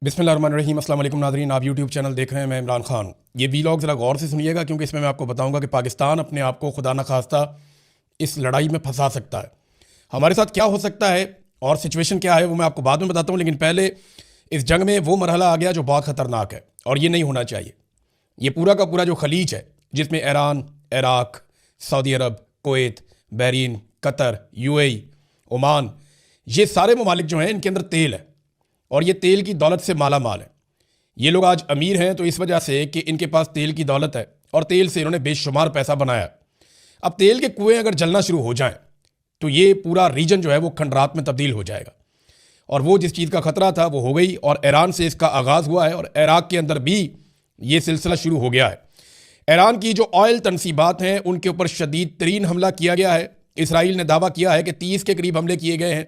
बिस्मिल्लाहिर्रहमानिर्रहीम। अस्सलाम वालेकुम नाज़रीन, आप यूट्यूब चैनल देख रहे हैं, मैं इमरान खान। ये वीलॉग ज़रा गौर से सुनिएगा क्योंकि इसमें मैं आपको बताऊंगा कि पाकिस्तान अपने आप को खुदा न खास्ता इस लड़ाई में फंसा सकता है। हमारे साथ क्या हो सकता है और सिचुएशन क्या है वो मैं आपको बाद में बताता हूँ, लेकिन पहले इस जंग में वो मरहला आ गया जो बहुत ख़तरनाक है और ये नहीं होना चाहिए। ये पूरा का पूरा जो खलीज है जिसमें Iran, Iraq, Saudi Arab, Kuwait, Bahrain, Qatar, UAE, Oman, ये सारे ममालिक जो हैं इनके अंदर तेल है और ये तेल की दौलत से माला माल है। ये लोग आज अमीर हैं तो इस वजह से कि इनके पास तेल की दौलत है और तेल से इन्होंने बेशुमार पैसा बनाया। अब तेल के कुएं अगर जलना शुरू हो जाएं तो ये पूरा रीजन जो है वो खंडरात में तब्दील हो जाएगा और वो जिस चीज़ का ख़तरा था वो हो गई और ईरान से इसका आगाज़ हुआ है और इराक के अंदर भी ये सिलसिला शुरू हो गया है। ईरान की जो ऑयल तनसीबात हैं उनके ऊपर शदीद तरीन हमला किया गया है। इसराइल ने दावा किया है कि 30 के करीब हमले किए गए हैं,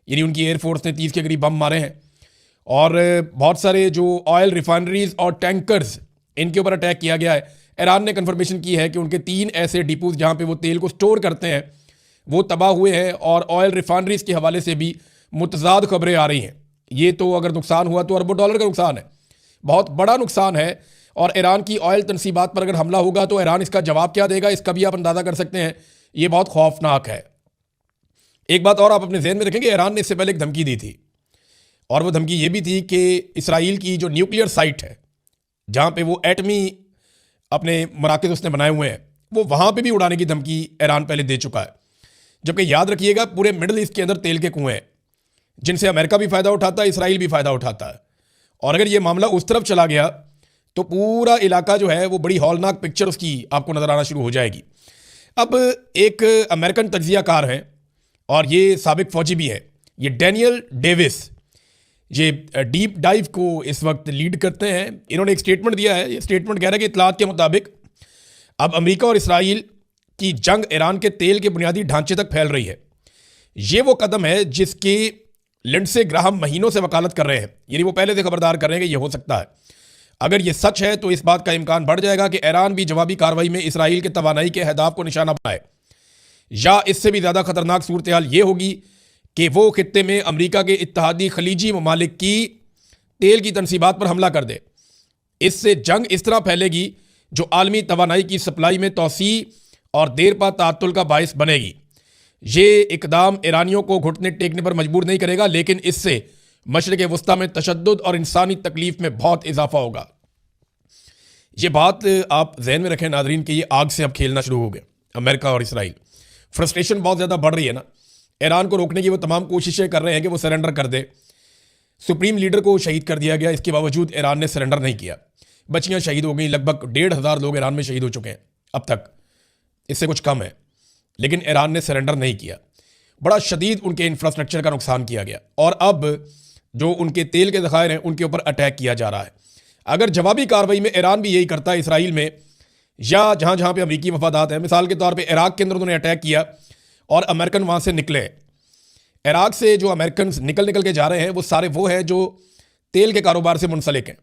यानी उनकी एयरफोर्स ने 30 के करीब बम मारे हैं और बहुत सारे जो ऑयल रिफाइनरीज और टैंकर्स इनके ऊपर अटैक किया गया है। ईरान ने कन्फर्मेशन की है कि उनके 3 ऐसे डिपोज जहाँ पे वो तेल को स्टोर करते हैं वो तबाह हुए हैं और ऑयल रिफाइनरीज के हवाले से भी मुतज़ाद खबरें आ रही हैं। ये तो अगर नुकसान हुआ तो अरबों डॉलर का नुकसान है, बहुत बड़ा नुकसान है। और ईरान की ऑयल तनसीबात पर अगर हमला होगा तो ईरान इसका जवाब क्या देगा इसका भी आप अंदाज़ा कर सकते हैं। ये बहुत खौफनाक है। एक बात और आप अपने जहन में रखेंगे, ईरान ने इससे पहले एक धमकी दी थी और वो धमकी ये भी थी कि इसराइल की जो न्यूक्लियर साइट है जहाँ पे वो एटमी अपने मराकज़ उसने बनाए हुए हैं वो वहाँ पे भी उड़ाने की धमकी ईरान पहले दे चुका है। जबकि याद रखिएगा पूरे मिडल ईस्ट के अंदर तेल के कुएँ हैं जिनसे अमेरिका भी फ़ायदा उठाता है, इसराइल भी फ़ायदा उठाता है। और अगर ये मामला उस तरफ चला गया तो पूरा इलाका जो है वो बड़ी हौलनाक पिक्चर उसकी आपको नज़र आना शुरू हो जाएगी। अब एक अमेरिकन तज्जियाकार हैं और ये साबिक फ़ौजी भी हैं, ये डैनियल डेविस, ये डीप डाइव को इस वक्त लीड करते हैं। इन्होंने एक स्टेटमेंट दिया है। ये स्टेटमेंट कह रहा है कि इत्तलात के मुताबिक अब अमेरिका और इसराइल की जंग ईरान के तेल के बुनियादी ढांचे तक फैल रही है। ये वो कदम है जिसकी लिंडसे ग्राहम महीनों से वकालत कर रहे हैं, यानी वो पहले से खबरदार कर रहे हैं कि ये हो सकता है। अगर ये सच है तो इस बात का इम्कान बढ़ जाएगा कि ईरान भी जवाबी कार्रवाई में इसराइल के तवानाई के अहदाफ को निशाना बनाए, या इससे भी ज़्यादा खतरनाक सूरत हाल ये होगी कि वो खित्ते में अमेरिका के इत्तहादी खलीजी ममालिक की तेल की तनसीबात पर हमला कर दे। इससे जंग इस तरह फैलेगी जो आलमी तवानाई की सप्लाई में तोसी और देर पा तातुल का बायस बनेगी। ये इकदाम ईरानियों को घुटने टेकने पर मजबूर नहीं करेगा, लेकिन इससे मशरिक़ वस्ता में तशद्दुद और इंसानी तकलीफ में बहुत इजाफा होगा। ये बात आप जहन में रखें नाजरीन कि ये आग से अब खेलना शुरू हो गया अमेरिका और इसराइल। फ्रस्ट्रेशन बहुत ज़्यादा बढ़ रही है ना। ईरान को रोकने की वो तमाम कोशिशें कर रहे हैं कि वो सरेंडर कर दे। सुप्रीम लीडर को शहीद कर दिया गया, इसके बावजूद ईरान ने सरेंडर नहीं किया। बच्चियां शहीद हो गई, लगभग 1,500 लोग ईरान में शहीद हो चुके हैं अब तक, इससे कुछ कम है, लेकिन ईरान ने सरेंडर नहीं किया। बड़ा शदीद उनके इंफ्रास्ट्रक्चर का नुकसान किया गया और अब जो उनके तेल के ज़खायर हैं उनके ऊपर अटैक किया जा रहा है। अगर जवाबी कार्रवाई में ईरान भी यही करता है इसराइल में या जहाँ जहाँ पे अमरीकी मफादात हैं, मिसाल के तौर पे इराक के अंदर उन्होंने अटैक किया और अमेरिकन वहाँ से निकले। इराक से जो अमेरिकन निकल के जा रहे हैं वो सारे वो हैं जो तेल के कारोबार से मुंसलिक हैं।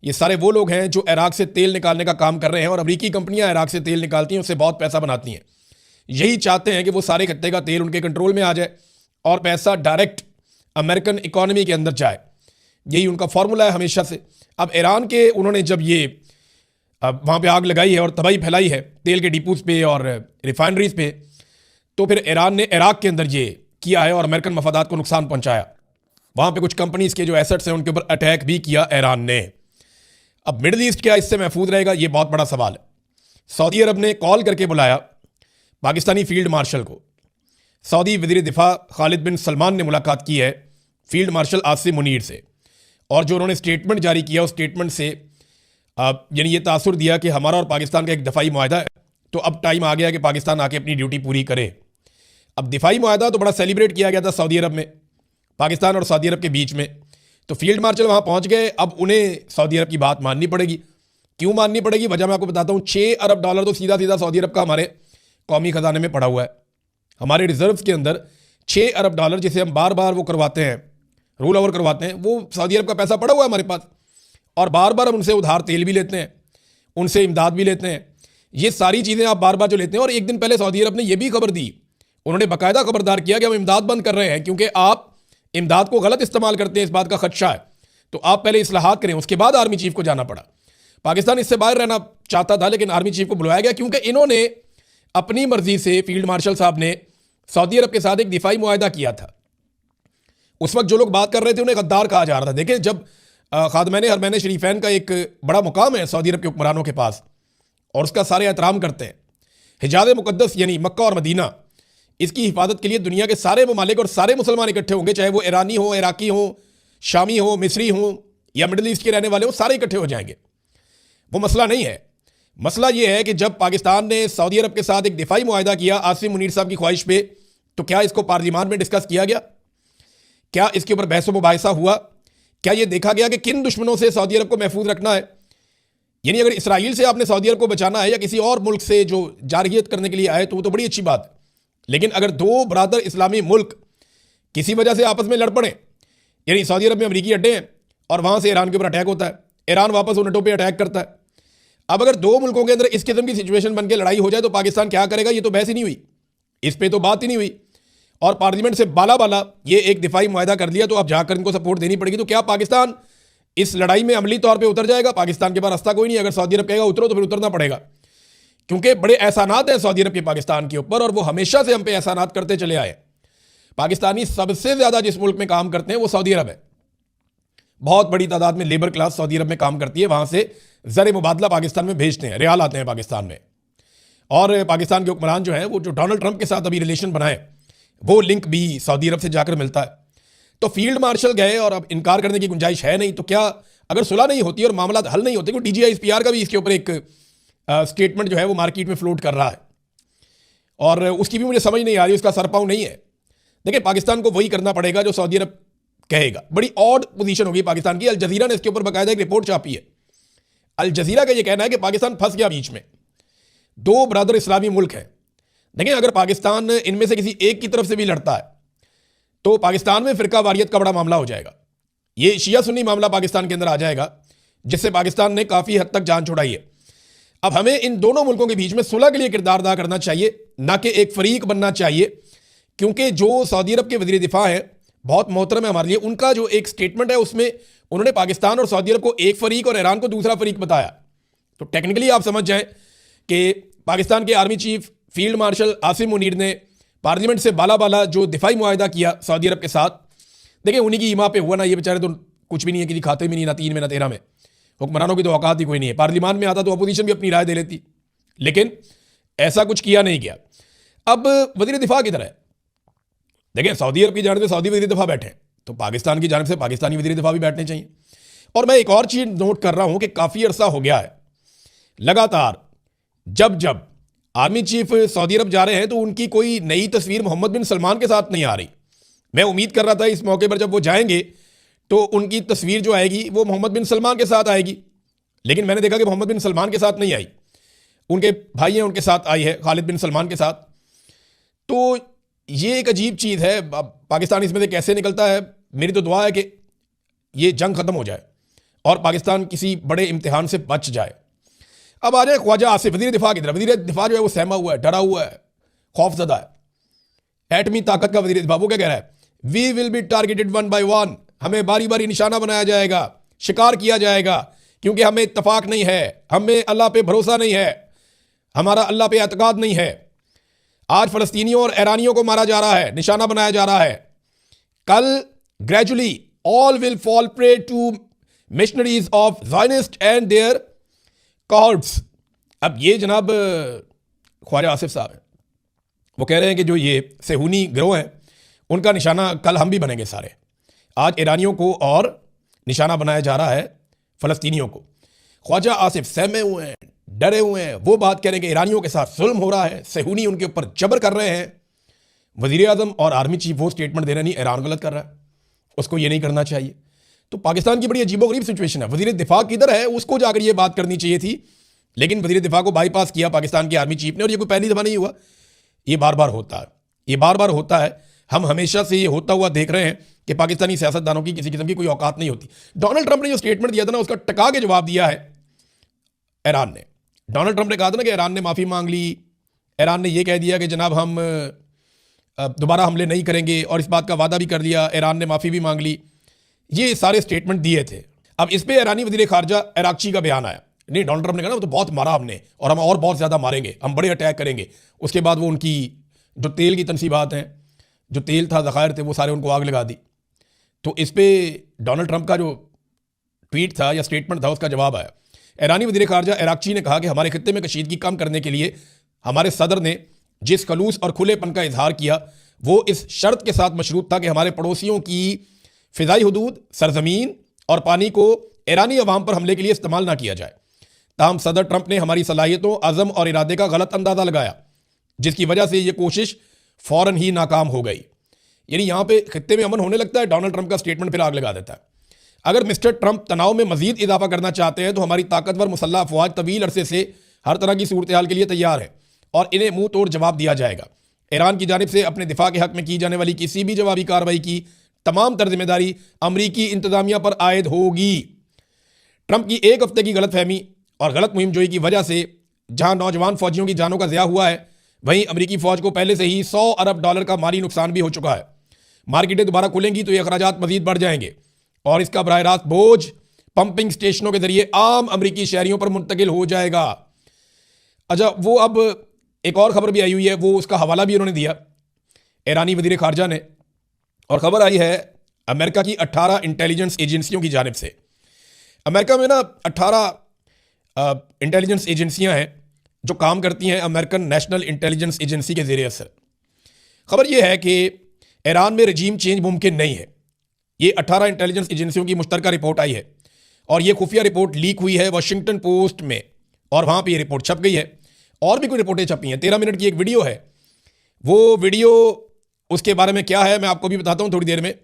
ये सारे वो लोग हैं जो इराक से तेल निकालने का काम कर रहे हैं और अमरीकी कंपनियाँ इराक से तेल निकालती हैं, उससे बहुत पैसा बनाती हैं। यही चाहते हैं कि वो सारे खत्ते का तेल उनके कंट्रोल में आ जाए और पैसा डायरेक्ट अमेरिकन इकॉनमी के अंदर जाए। यही उनका फार्मूला है हमेशा से। अब ईरान के उन्होंने जब ये वहाँ पे आग लगाई है और तबाही फैलाई है तेल के डिपोज पे और रिफाइनरीज पे, तो फिर ईरान ने इराक के अंदर ये किया है और अमेरिकन मफादात को नुकसान पहुँचाया। वहाँ पे कुछ कंपनीज के जो एसेट्स हैं उनके ऊपर अटैक भी किया ईरान ने। अब मिडल ईस्ट क्या इससे महफूज रहेगा, ये बहुत बड़ा सवाल है। सऊदी अरब ने कॉल करके बुलाया पाकिस्तानी फील्ड मार्शल को। सऊदी वज़ीर दिफा खालिद बिन सलमान ने मुलाकात की है फील्ड मार्शल आसिम मुनीर से और जो उन्होंने स्टेटमेंट जारी किया उस स्टेटमेंट से यानी ये तासुर दिया कि हमारा और पाकिस्तान का एक दफ़ाई मुआहदा है, तो अब टाइम आ गया कि पाकिस्तान आके अपनी ड्यूटी पूरी करे। अब दिफाई मुआहदा तो बड़ा सेलिब्रेट किया गया था सऊदी अरब में, पाकिस्तान और सऊदी अरब के बीच में, तो फील्ड मार्शल वहाँ पहुँच गए। अब उन्हें सऊदी अरब की बात माननी पड़ेगी। क्यों माननी पड़ेगी, वजह मैं आपको बताता हूँ। $6 अरब तो सीधा सीधा सऊदी अरब का हमारे कौमी ख़जाने में पड़ा हुआ है। हमारे रिजर्व के अंदर $6 अरब जिसे हम बार बार वो करवाते हैं, रोल ओवर करवाते हैं, वो सऊदी अरब का पैसा पड़ा हुआ है हमारे पास और बार बार हम उनसे उधार तेल भी लेते हैं, उनसे इमदाद भी लेते हैं। ये सारी चीज़ें आप बार बार जो लेते हैं। और एक दिन पहले सऊदी अरब ने यह भी खबर दी, उन्होंने बाकायदा खबरदार किया कि हम इमदाद बंद कर रहे हैं क्योंकि आप इमदाद को गलत इस्तेमाल करते हैं, इस बात का खदशा है। तो आप पहले इस्लाहात करें, उसके बाद आर्मी चीफ को जाना पड़ा। पाकिस्तान इससे बाहर रहना चाहता था, लेकिन आर्मी चीफ को बुलाया गया क्योंकि इन्होंने अपनी मर्जी से, फील्ड मार्शल साहब ने सऊदी अरब के साथ एक दिफाई मुआहदा किया था। उस वक्त जो लोग बात कर रहे थे उन्हें गद्दार कहा जा रहा था। देखें, जब खादमैन हरमैन शरीफैन का एक बड़ा मुकाम है सऊदी अरब के हुक्मरानों के पास और उसका सारे एहतराम करते हैं, हिजाज मुक़द्दस यानी मक्का और मदीना, इसकी हिफाजत के लिए दुनिया के सारे ममालिक और सारे मुसलमान इकट्ठे होंगे, चाहे वो ईरानी हो, इराकी हो, शामी हो, मिस्री हो या मिडल ईस्ट के रहने वाले हो, सारे इकट्ठे हो जाएंगे। वो मसला नहीं है। मसला ये है कि जब पाकिस्तान ने सऊदी अरब के साथ एक दिफाई मुआहदा किया आसिम मुनीर साहब की ख्वाहिश पे, तो क्या इसको पार्लियामान में डिस्कस किया गया? क्या इसके ऊपर बहस मुबाहिसा हुआ? क्या यह देखा गया कि किन दुश्मनों से सऊदी अरब को महफूज रखना है? यानी अगर इसराइल से आपने सऊदी अरब को बचाना है या किसी और मुल्क से जो जारहियत करने के लिए आए तो वो तो बड़ी अच्छी बात है, लेकिन अगर दो बरादर इस्लामी मुल्क किसी वजह से आपस में लड़ पड़े, यानी सऊदी अरब में अमरीकी अड्डे हैं और वहाँ से ईरान के ऊपर अटैक होता है, ईरान वापस उन अड्डों पर अटैक करता है, अब अगर दो मुल्कों के अंदर इस किस्म की सिचुएशन बन के लड़ाई हो जाए तो पाकिस्तान क्या करेगा? ये तो बहस ही नहीं हुई, इस पर तो बात ही नहीं हुई और पार्लियामेंट से बाला बाला ये एक दिफाई मुआहदा कर लिया, तो अब जाकर इनको सपोर्ट देनी पड़ेगी। तो क्या पाकिस्तान इस लड़ाई में अमली तौर पे उतर जाएगा? पाकिस्तान के पास रास्ता कोई नहीं। अगर सऊदी अरब कहेगा उतरो तो फिर उतरना पड़ेगा, क्योंकि बड़े एहसानात हैं सऊदी अरब के पाकिस्तान के ऊपर और वो हमेशा से हम पे एहसानात करते चले आए। पाकिस्तानी सबसे ज़्यादा जिस मुल्क में काम करते हैं वो सऊदी अरब है। बहुत बड़ी तादाद में लेबर क्लास सऊदी अरब में काम करती है, वहाँ से ज़र मुबादला पाकिस्तान में भेजते हैं, रियाल आते हैं पाकिस्तान में। और पाकिस्तान के हुक्मरान जो हैं वो जो डोनाल्ड ट्रंप के साथ अभी रिलेशन बनाए, वो लिंक भी सऊदी अरब से जाकर मिलता है। तो फील्ड मार्शल गए और अब इनकार करने की गुंजाइश है नहीं। तो क्या अगर सुलह नहीं होती और मामला हल नहीं होते, क्योंकि DGISPR का भी इसके ऊपर एक स्टेटमेंट जो है वो मार्केट में फ्लोट कर रहा है और उसकी भी मुझे समझ नहीं आ रही, उसका सरपाव नहीं है। देखिए, पाकिस्तान को वही करना पड़ेगा जो सऊदी अरब कहेगा। बड़ी ऑड पोजीशन होगी पाकिस्तान की। अल जजीरा ने इसके ऊपर बाकायदा एक रिपोर्ट छापी है। अल जजीरा का ये कहना है कि पाकिस्तान फंस गया बीच में, दो बरादर इस्लामी मुल्क हैं। देखिए, अगर पाकिस्तान इनमें से किसी एक की तरफ से भी लड़ता है तो पाकिस्तान में फिरका वारियत का बड़ा मामला हो जाएगा। ये शिया सुन्नी मामला पाकिस्तान के अंदर आ जाएगा, जिससे पाकिस्तान ने काफ़ी हद तक जान छुड़ाई है। अब हमें इन दोनों मुल्कों के बीच में सुलह के लिए किरदार अदा करना चाहिए, ना कि एक फरीक बनना चाहिए, क्योंकि जो सऊदी अरब के वज़ीर दिफा हैं बहुत मोहतरम है हमारे लिए, उनका जो एक स्टेटमेंट है उसमें उन्होंने पाकिस्तान और सऊदी अरब को एक फरीक और ईरान को दूसरा फरीक बताया। तो टेक्निकली आप समझ जाएं कि पाकिस्तान के army chief field marshal Asim Munir ने पार्लियामेंट से बाला बाला जो दिफाई मुआहदा किया सऊदी अरब के साथ, देखिए उन्हीं की ईमा पे हुआ ना। ये बेचारे तो कुछ भी नहीं है, किसी खाते में नहीं, ना 3 में ना 13 में। हुक्मरानों की तो औकात ही कोई नहीं है। पार्लियामान में आता तो अपोजिशन भी अपनी राय दे लेती, लेकिन ऐसा कुछ किया नहीं गया। अब वज़ीर दिफा किधर है? देखिए, सऊदी अरब की जानिब से सऊदी वज़ीर दिफा बैठे हैं, तो पाकिस्तान की जानिब से पाकिस्तानी वज़ीर दिफा भी बैठने चाहिए। और मैं एक और चीज़ नोट कर रहा हूँ कि काफ़ी अरसा हो गया है लगातार जब जब आर्मी चीफ सऊदी अरब जा रहे हैं तो उनकी कोई नई तस्वीर मोहम्मद बिन सलमान के साथ नहीं आ रही। मैं उम्मीद कर रहा था इस मौके पर जब वो जाएंगे तो उनकी तस्वीर जो आएगी वो मोहम्मद बिन सलमान के साथ आएगी, लेकिन मैंने देखा कि मोहम्मद बिन सलमान के साथ नहीं आई, उनके भाई हैं उनके साथ आई है, खालिद बिन सलमान के साथ। तो ये एक अजीब चीज़ है। पाकिस्तान इसमें से कैसे निकलता है? मेरी तो दुआ है कि ये जंग ख़त्म हो जाए और पाकिस्तान किसी बड़े इम्तिहान से बच जाए। अब आ जाए ख्वाजा आसिफ, वज़ीर दिफा की तरफ। वज़ीर दिफा जो है वो सहमा हुआ है, डरा हुआ है, खौफजदा है। एटमी ताकत का वज़ीर दिफा, वो क्या कह रहा है? We will be targeted 1 by 1, हमें बारी बारी निशाना बनाया जाएगा, शिकार किया जाएगा, क्योंकि हमें इत्तफाक नहीं है, हमें अल्लाह पे भरोसा नहीं है, हमारा अल्लाह पे एतकाद नहीं है। आज फ़लस्तीनियों और ईरानियों को मारा जा रहा है, निशाना बनाया जा रहा है। कल gradually all will fall prey to missionaries of Zionist and their cords. अब ये जनाब ख्वाजा आसिफ साहब हैं, वो कह रहे हैं कि जो ये सेहूनी गिरोह हैं उनका निशाना कल हम भी बनेंगे सारे। आज ईरानियों को और निशाना बनाया जा रहा है, फ़लस्तीनियों को। ख्वाजा आसिफ सहमे हुए हैं, डरे हुए हैं। वो बात कह रहे हैं कि ईरानियों के साथ जुल्म हो रहा है, सेहूनी उनके ऊपर जबर कर रहे हैं। वज़ीर आज़म और आर्मी चीफ वो स्टेटमेंट दे रहे नहीं, ईरान गलत कर रहा है, उसको ये नहीं करना चाहिए। तो पाकिस्तान की बड़ी अजीबोगरीब सिचुएशन है। वज़ीर दिफा किधर है? उसको जाकर ये बात करनी चाहिए थी, लेकिन वज़ीर दिफा को बाईपास किया पाकिस्तान की आर्मी चीफ ने। और ये कोई पहली दफ़ा नहीं हुआ, ये बार बार होता है, ये बार बार होता है। हम हमेशा से ये होता हुआ देख रहे हैं कि पाकिस्तानी सियासतदानों की किसी किस्म की कोई औकात नहीं होती। डोनाल्ड ट्रंप ने जो स्टेटमेंट दिया था ना, उसका टका के जवाब दिया है ईरान ने। डोनाल्ड ट्रंप ने कहा था ना कि ईरान ने माफ़ी मांग ली, ईरान ने यह कह दिया कि जनाब हम दोबारा हमले नहीं करेंगे, और इस बात का वादा भी कर लिया, ईरान ने माफ़ी भी मांग ली। ये सारे स्टेटमेंट दिए थे। अब इस पे ईरानी वजीर खारजा अरागची का बयान आया, नहीं डोनाल्ड ट्रंप ने कहा ना वो तो बहुत मारा हमने और हम और बहुत ज़्यादा मारेंगे, हम बड़े अटैक करेंगे। उसके बाद वो उनकी जो तेल की तनसीबात हैं, जो तेल था ज़खायर थे, वो सारे उनको आग लगा दी। तो इस पर डोनाल्ड ट्रंप का जो ट्वीट था या स्टेटमेंट था उसका जवाब आया। ईरानी वजीर खारजा अरागची ने कहा कि हमारे खित्ते में कशीदगी कम करने के लिए हमारे सदर ने जिस खलूस और खुलेपन का इजहार किया वो इस शर्त के साथ मशरूत था कि हमारे पड़ोसियों की फ़िज़ाई हदूद, सरजमीन और पानी को ईरानी अवाम पर हमले के लिए इस्तेमाल ना किया जाए। ताहम सदर ट्रंप ने हमारी सलाहियतों, अज़म और इरादे का गलत अंदाज़ा लगाया, जिसकी वजह से ये कोशिश फ़ौरन ही नाकाम हो गई। यानी यहाँ पे खित्ते में अमन होने लगता है, डोनाल्ड ट्रंप का स्टेटमेंट फिर आग लगा देता है। अगर मिस्टर ट्रंप तनाव में मजीद इजाफा करना चाहते हैं तो हमारी ताकतवर मुसल्लह अफवाज तवील अरसे से हर तरह की सूरत हाल के लिए तैयार है और इन्हें मुंह तोड़ जवाब दिया जाएगा। ईरान की जानिब से अपने दिफा के हक में की जाने वाली किसी भी जवाबी कार्रवाई की तमाम तर जिम्मेदारी अमरीकी इंतजामिया पर आयद होगी। ट्रंप की एक हफ्ते की गलतफहमी और गलत मुहिम जोई की वजह से जहां नौजवान फौजियों की जानों का ज़िया हुआ है, वहीं अमरीकी फ़ौज को पहले से ही $100 अरब का माली नुकसान भी हो चुका है। मार्केटें दोबारा खुलेंगी तो ये अखराजात मजीद बढ़ जाएंगे और इसका बराह रास्त बोझ पंपिंग स्टेशनों के जरिए आम अमरीकी शहरियों पर मुंतकिल हो जाएगा। अच्छा, वो अब एक और खबर भी आई हुई है, वो उसका हवाला भी उन्होंने दिया ईरानी वजीर खारजा ने, और खबर आई है अमेरिका की 18 इंटेलिजेंस एजेंसियों की जानिब से। अमेरिका में ना 18 इंटेलिजेंस एजेंसियां हैं जो काम करती हैं अमेरिकन नेशनल इंटेलिजेंस एजेंसी के ज़रिए से। खबर यह है कि ईरान में रजीम चेंज मुमकिन नहीं है। ये 18 इंटेलिजेंस एजेंसियों की मुश्तरका रिपोर्ट आई है और ये खुफिया रिपोर्ट लीक हुई है वाशिंगटन पोस्ट में और वहाँ पे ये रिपोर्ट छप गई है। और भी कोई रिपोर्टें छपी हैं। 13 मिनट की एक वीडियो है, वो वीडियो उसके बारे में क्या है मैं आपको भी बताता हूँ थोड़ी देर में।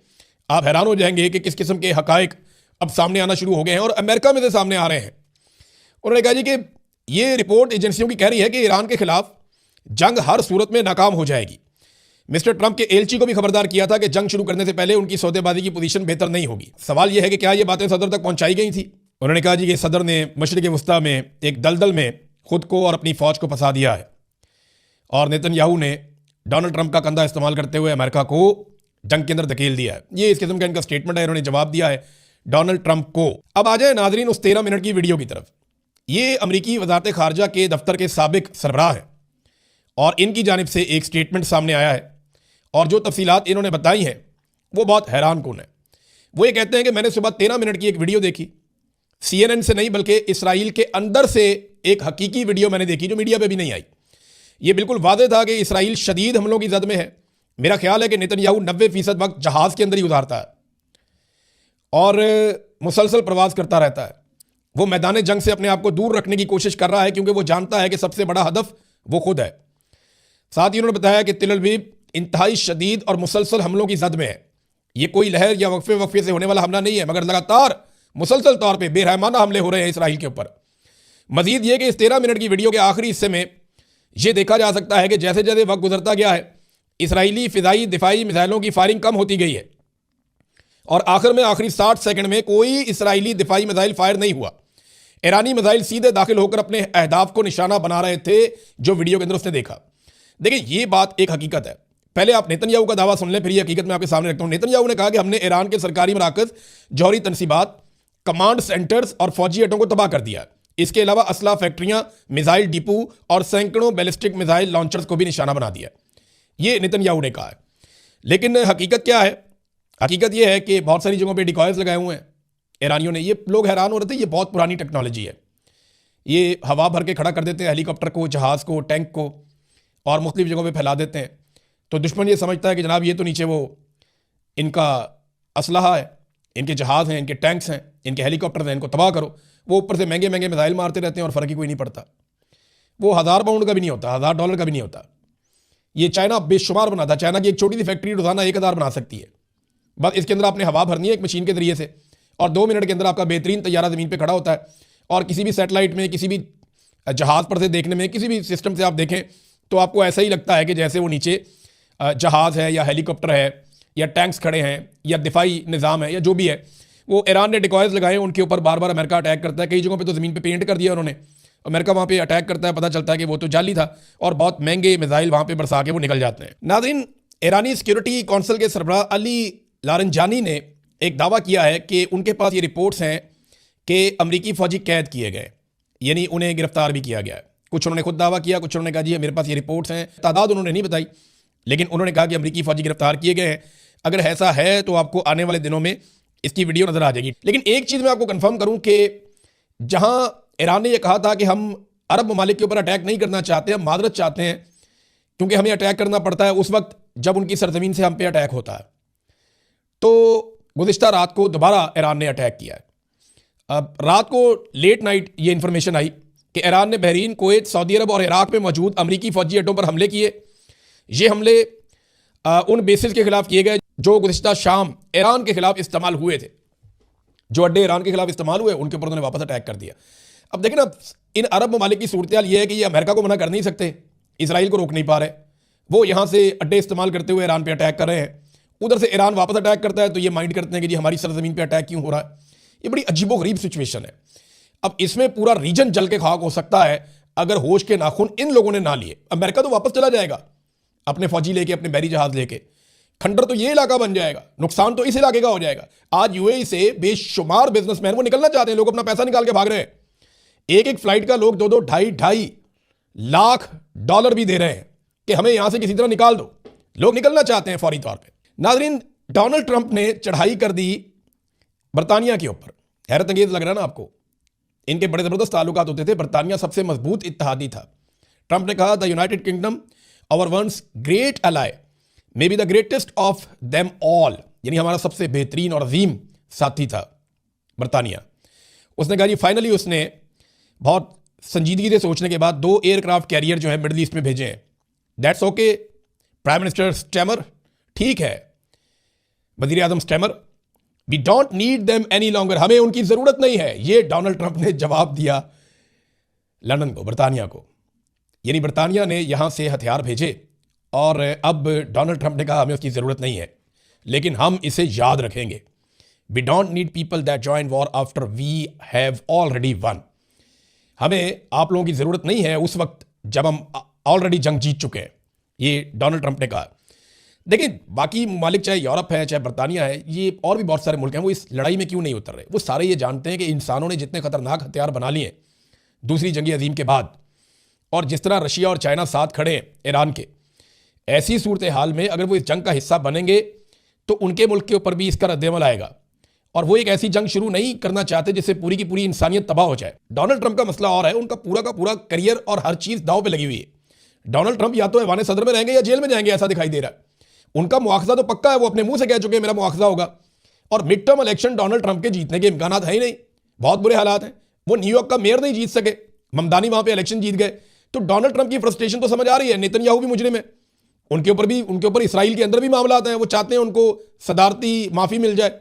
आप हैरान हो जाएंगे कि किस किस्म के हकायक अब सामने आना शुरू हो गए हैं और अमेरिका में से सामने आ रहे हैं। उन्होंने कहा जी कि ये रिपोर्ट एजेंसियों की कह रही है कि ईरान के खिलाफ जंग हर सूरत में नाकाम हो जाएगी। मिस्टर ट्रंप के एलची को भी खबरदार किया था कि जंग शुरू करने से पहले उनकी सौदेबाजी की पोजीशन बेहतर नहीं होगी। सवाल यह है कि क्या ये बातें सदर तक पहुंचाई गई थी। उन्होंने कहा जी कि सदर ने मशरिक़ वस्ता में एक दलदल में खुद को और अपनी फौज को फंसा दिया है और नेतन्याहू ने डोनाल्ड ट्रंप का कंधा इस्तेमाल करते हुए अमेरिका को जंग के अंदर धकेल दिया है। ये इस किस्म का इनका स्टेटमेंट है, इन्होंने जवाब दिया है डोनाल्ड ट्रंप को। अब आ जाए नाजरीन उस 13 मिनट की वीडियो की तरफ। ये अमरीकी वजारत खारजा के दफ्तर के साबिक सरबराह हैं और इनकी जानिब से एक स्टेटमेंट सामने आया है और जो तफसीलात इन्होंने बताई हैं वो बहुत हैरान कुन है। वो ये कहते हैं कि मैंने सुबह 13 मिनट की एक वीडियो देखी, CNN से नहीं बल्कि इसराइल के अंदर से एक हकीकी वीडियो मैंने देखी जो मीडिया पे भी नहीं आई। ये बिल्कुल वाज़ेह था कि इसराइल शदीद हमलों की जद में है। मेरा ख्याल है कि नेतन्याहू 90% वक्त जहाज़ के अंदर ही गुजारता है और मुसलसल प्रवास करता रहता है। वो मैदान जंग से अपने आप को दूर रखने की कोशिश कर रहा है क्योंकि वो जानता है कि सबसे बड़ा हदफ वो खुद है। साथ ही उन्होंने बताया कि तिल अवीव इंतहाई शदीद और मुसलसल हमलों की जद में है। ये कोई लहर या वक्फे से होने वाला हमला नहीं है, मगर लगातार मुसलसल तौर पर बेरहमाना हमले हो रहे हैं इसराइल के ऊपर। मजीद ये कि इस 13 मिनट की वीडियो के आखिरी हिस्से में यह देखा जा सकता है कि जैसे जैसे वक्त गुजरता गया है इसराइली फ़िज़ाई दिफाई मिसाइलों की फायरिंग कम होती गई है और आखिर में आखिरी 60 सेकंड में कोई इसराइली दिफाई मिसाइल फायर नहीं हुआ। ईरानी मिसाइल सीधे दाखिल होकर अपने अहदाफ को निशाना बना रहे थे जो वीडियो के अंदर उसने देखा। देखिए ये बात एक हकीकत है। पहले आप नेतन्याहू का दावा सुन लें, फिर ये हकीकत मैं आपके सामने रखता हूँ। नेतन्याहू ने कहा कि हमने ईरान के सरकारी मराकज़, जौहरी तनसीबात, कमांड सेंटर्स और फौजी अड्डों को तबाह कर दिया। इसके अलावा असला फैक्ट्रियाँ, मिसाइल डिपो और सैकड़ों बैलिस्टिक मिसाइल लॉन्चर्स को भी निशाना बना दिया। ये नेतन्याहू ने कहा है। लेकिन हकीकत क्या है? हकीकत यह है कि बहुत सारी जगहों पर डिकॉयर्स लगाए हुए हैं ईरानियों ने। ये लोग हैरान हो रहे थे, ये बहुत पुरानी टेक्नोलॉजी है। ये हवा भर के खड़ा कर देते हैं हेलीकॉप्टर को, जहाज़ को, टैंक को और मुख्तलिफ जगहों पे फैला देते हैं। तो दुश्मन ये समझता है कि जनाब ये तो नीचे वो इनका असलहा है, इनके जहाज़ हैं, इनके टैंक्स हैं, इनके हेलीकॉप्टर हैं, इनको तबाह करो। वो ऊपर से महंगे महंगे मिसाइल मारते रहते हैं और फ़र्क ही कोई नहीं पड़ता। वो $1000 का भी नहीं होता, $1000 का भी नहीं होता। ये चाइना बेशुमार बनाता। चाइना की एक छोटी सी फैक्ट्री रोज़ाना 1000 बना सकती है। बस इसके अंदर आपने हवा भरनी है एक मशीन के ज़रिए से और 2 मिनट के अंदर आपका बेहतरीन तैयारा ज़मीन पर खड़ा होता है। और किसी भी सैटेलाइट में, किसी भी जहाज़ पर से देखने में, किसी भी सिस्टम से आप देखें तो आपको ऐसा ही लगता है कि जैसे वो नीचे जहाज़ है या हेलीकॉप्टर है या टैंक्स खड़े हैं या दिफाई निज़ाम है या जो भी है। वो ईरान ने डिकॉयर्स लगाए, उनके ऊपर बार बार अमेरिका अटैक करता है। कई जगहों पे तो ज़मीन पे पेंट कर दिया उन्होंने। अमेरिका वहाँ पे अटैक करता है, पता चलता है कि वो तो जाली था और बहुत महंगे मिसाइल वहाँ पे बरसा के वो निकल जाते हैं। नाज़रीन, ईरानी सिक्योरिटी कौंसिल के सरबराह अली लारंजानी ने एक दावा किया है कि उनके पास ये रिपोर्ट्स हैं कि अमरीकी फ़ौजी कैद किए गए, यानी उन्हें गिरफ्तार भी किया गया है। कुछ उन्होंने खुद दावा किया, कुछ उन्होंने कहा जी मेरे पास ये रिपोर्ट्स हैं। तादाद उन्होंने नहीं बताई, लेकिन उन्होंने कहा कि अमरीकी फ़ौजी गिरफ्तार किए गए हैं। अगर ऐसा है तो आपको आने वाले दिनों में इसकी वीडियो नज़र आ जाएगी। लेकिन एक चीज़ मैं आपको कन्फर्म करूँ कि जहाँ ईरान ने यह कहा था कि हम अरब ममालिक के ऊपर अटैक नहीं करना चाहते, हम मादरत चाहते हैं क्योंकि हमें अटैक करना पड़ता है उस वक्त जब उनकी सरजमीन से हम पे अटैक होता है, तो गुज़िश्ता रात को दोबारा ईरान ने अटैक किया है। अब रात को लेट नाइट ये इंफॉर्मेशन आई कि ईरान ने बहरीन, कुवैत, सऊदी अरब और इराक में मौजूद अमरीकी फ़ौजी अड्डों पर हमले किए। ये हमले उन बेसिस के खिलाफ किए गए जो गुज़िश्ता शाम ईरान के खिलाफ इस्तेमाल हुए थे। जो अड्डे ईरान के खिलाफ इस्तेमाल हुए उनके ऊपर उन्होंने वापस अटैक कर दिया। अब देखें ना, इन अरब ममालिक की सूरत हाल ये है कि ये अमेरिका को मना कर नहीं सकते, इसराइल को रोक नहीं पा रहे। वो यहाँ से अड्डे इस्तेमाल करते हुए ईरान पे अटैक कर रहे हैं, उधर से ईरान वापस अटैक करता है तो ये माइंड करते हैं कि जी हमारी सरजमीन पे अटैक क्यों हो रहा है। ये बड़ी अजीबोगरीब सिचुएशन है। अब इसमें पूरा रीजन जल के खाक हो सकता है अगर होश के नाखून इन लोगों ने ना लिए। अमेरिका तो वापस चला जाएगा अपने फौजी लेके, अपने बैरी जहाज लेके। खंडर तो ये इलाका बन जाएगा, नुकसान तो इस इलाके का हो जाएगा। आज यूएई से बेशुमार बिजनेसमैन वो निकलना चाहते हैं, लोग अपना पैसा निकाल के भाग रहे हैं। एक एक फ्लाइट का लोग 2-2, ढाई लाख डॉलर भी दे रहे हैं कि हमें यहां से किसी तरह निकाल दो। लोग निकलना चाहते हैं फौरी तौर पे। नाजरीन, डोनाल्ड ट्रंप ने चढ़ाई कर दी बरतानिया के ऊपर। हैरत अंगेज लग रहा है ना आपको? इनके बड़े जबरदस्त ताल्लुकात होते थे, बरतानिया सबसे मजबूत इत्तेहादी था। ट्रंप ने कहा the United Kingdom our once great ally may be the greatest of them all, यानी हमारा सबसे बेहतरीन और अजीम साथी था बरतानिया। उसने कहा जी फाइनली उसने बहुत संजीदगी से सोचने के बाद 2 एयरक्राफ्ट कैरियर जो है मिडल ईस्ट में भेजे हैं। That's okay prime minister Starmer, ठीक है वजीर आजम Starmer, we don't need them any longer, हमें उनकी जरूरत नहीं है। ये डोनाल्ड ट्रंप ने जवाब दिया लंदन को, बरतानिया को। यानी बरतानिया ने यहां से हथियार भेजे और अब डोनाल्ड ट्रंप ने कहा हमें उसकी जरूरत नहीं है, लेकिन हम इसे याद रखेंगे। We don't need people that join war after we have already won. हमें आप लोगों की जरूरत नहीं है उस वक्त जब हम ऑलरेडी जंग जीत चुके हैं, ये डोनाल्ड ट्रंप ने कहा। देखिए बाकी ममालिक चाहे यूरोप है चाहे बरतानिया है, ये और भी बहुत सारे मुल्क हैं, वो इस लड़ाई में क्यों नहीं उतर रहे? वो सारे ये जानते हैं कि इंसानों ने जितने खतरनाक हथियार बना लिए दूसरी जंग अजीम के बाद, और जिस तरह रशिया और चाइना साथ खड़े हैं ईरान के, ऐसी सूरत हाल में अगर वो इस जंग का हिस्सा बनेंगे तो उनके मुल्क के ऊपर भी इसका रद्देअमल आएगा। और वो एक ऐसी जंग शुरू नहीं करना चाहते जिससे पूरी की पूरी इंसानियत तबाह हो जाए। डोनाल्ड ट्रंप का मसला और है, उनका पूरा का पूरा करियर और हर चीज़ दाव पे लगी हुई है। डोनाल्ड ट्रंप या तो ऐवान सदर में रहेंगे या जेल में जाएंगे, ऐसा दिखाई दे रहा है। उनका मुआवजा तो पक्का है, वो अपने मुंह से कह चुके हैं मेरा मुआवजा होगा। और mid term election Donald Trump के जीतने के इम्कान है ही नहीं, बहुत बुरे हालात हैं। वो न्यूयॉर्क का मेयर नहीं जीत सके, ममदानी वहां पे इलेक्शन जीत गए। तो डोनाल्ड ट्रंप की फ्रस्ट्रेशन तो समझ आ रही है। नेतन्याहू भी मुजरिम है, उनके ऊपर इसराइल के अंदर भी मामला आते हैं। वो चाहते हैं उनको सदारती माफी मिल जाए,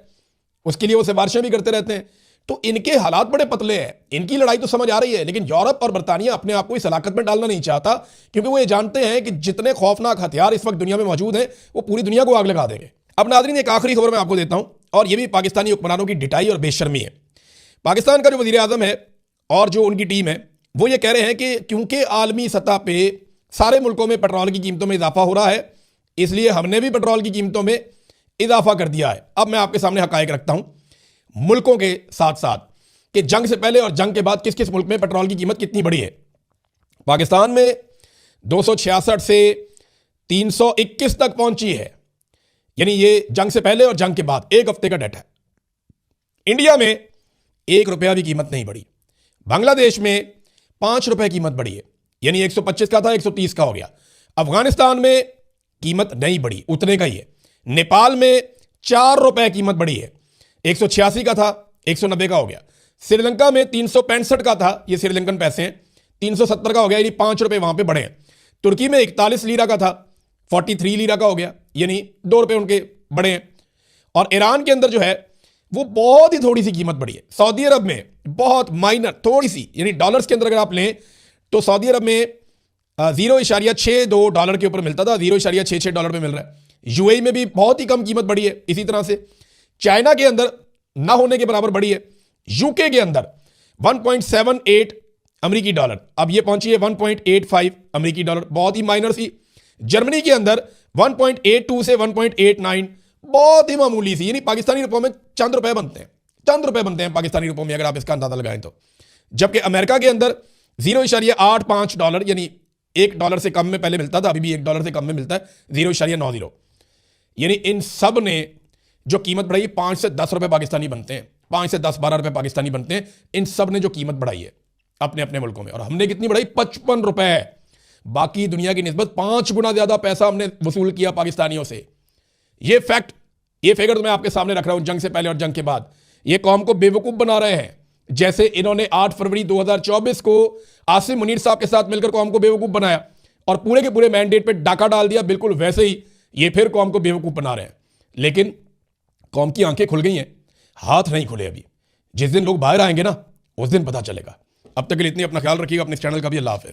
उसके लिए वो सिफारिशें भी करते रहते हैं। तो इनके हालात बड़े पतले हैं, इनकी लड़ाई तो समझ आ रही है, लेकिन यूरोप और बरतानिया अपने आप को इस हलाकत में डालना नहीं चाहता, क्योंकि वो ये जानते हैं कि जितने खौफनाक हथियार इस वक्त दुनिया में मौजूद हैं वो पूरी दुनिया को आग लगा देंगे। अब नाज़रीन एक आखिरी खबर मैं आपको देता हूं, और ये भी पाकिस्तानी हुक्मरानों की डिटाई और बेशर्मी है। पाकिस्तान का जो वजीर आजम है और जो उनकी टीम है वो ये कह रहे हैं कि क्योंकि आलमी सतह पे सारे मुल्कों में पेट्रोल की कीमतों में इजाफा हो रहा है, इसलिए हमने भी पेट्रोल की कीमतों में इजाफा कर दिया है। अब मैं आपके सामने हकायक रखता हूं मुल्कों के साथ साथ कि जंग से पहले और जंग के बाद किस किस मुल्क में पेट्रोल की कीमत कितनी बढ़ी है। पाकिस्तान में 266 से 321 तक पहुंची है, यानी ये जंग से पहले और जंग के बाद एक हफ्ते का डाटा है। इंडिया में 1 रुपया भी कीमत नहीं बढ़ी। बांग्लादेश में 5 रुपए कीमत बढ़ी है, यानी 125 का था 130 का हो गया। अफगानिस्तान में कीमत नहीं बढ़ी, उतने का ही है। नेपाल में 4 रुपए कीमत बढ़ी है, 186 का था 190 का हो गया। श्रीलंका में 365 का था, ये श्रीलंकन पैसे हैं, 370 का हो गया, यानी 5 रुपए वहां पे बढ़े हैं। तुर्की में 41 लीरा का था, 43 लीरा का हो गया, यानी 2 रुपए उनके बढ़े हैं। और ईरान के अंदर जो है वो बहुत ही थोड़ी सी कीमत बढ़ी है। सऊदी अरब में बहुत माइनर थोड़ी सी, यानी डॉलर्स के अंदर अगर आप लें तो सऊदी अरब में 0.62 डॉलर के ऊपर मिलता था, 0.66 डॉलर पे मिल रहा है। यूएई में भी बहुत ही कम कीमत बढ़ी है इसी तरह से। चाइना के अंदर ना होने के बराबर बढ़ी है। यूके के अंदर 1.78 अमेरिकी डॉलर, अब ये पहुंची है 1.85 अमेरिकी डॉलर, बहुत ही माइनर सी। जर्मनी के अंदर 1.82 से 1.89 बहुत ही मामूली सी, यानी पाकिस्तानी रुपयों में चंद रुपए बनते हैं, चंद रुपए बनते हैं पाकिस्तानी रुपयों में, अगर आप इसका अंदाजा लगाएं तो। जबकि अमेरिका के अंदर $0.85 यानी $1 से कम में पहले मिलता था, अभी भी $1 से कम में मिलता है, 0.90। यानी इन सब ने जो कीमत बढ़ाई, 5 से 10 रुपए पाकिस्तानी बनते हैं, 5 से 10 12 रुपए पाकिस्तानी बनते हैं। इन सब ने जो कीमत बढ़ाई है अपने अपने मुल्कों में, और हमने कितनी बढ़ाई, 55 रुपए। बाकी दुनिया की निस्बत 5 गुना ज्यादा पैसा हमने वसूल किया पाकिस्तानियों से। ये फैक्ट, ये फिगर तो मैं आपके सामने रख रहा हूं, जंग से पहले और जंग के बाद। ये कौम को बेवकूफ बना रहे हैं, जैसे इन्होंने 8 फरवरी 2024 को आसिम मुनीर साहब के साथ मिलकर कौम को बेवकूफ बनाया और पूरे के पूरे मैंडेट पे डाका डाल दिया, बिल्कुल वैसे ही ये फिर कौम को बेवकूफ बना रहे हैं। लेकिन कौम की आंखें खुल गई हैं, हाथ नहीं खुले अभी। जिस दिन लोग बाहर आएंगे ना, उस दिन पता चलेगा। अब तक के लिए इतनी, अपना ख्याल रखिएगा, अपने चैनल का भी। अल्लाह हाफ़िज़।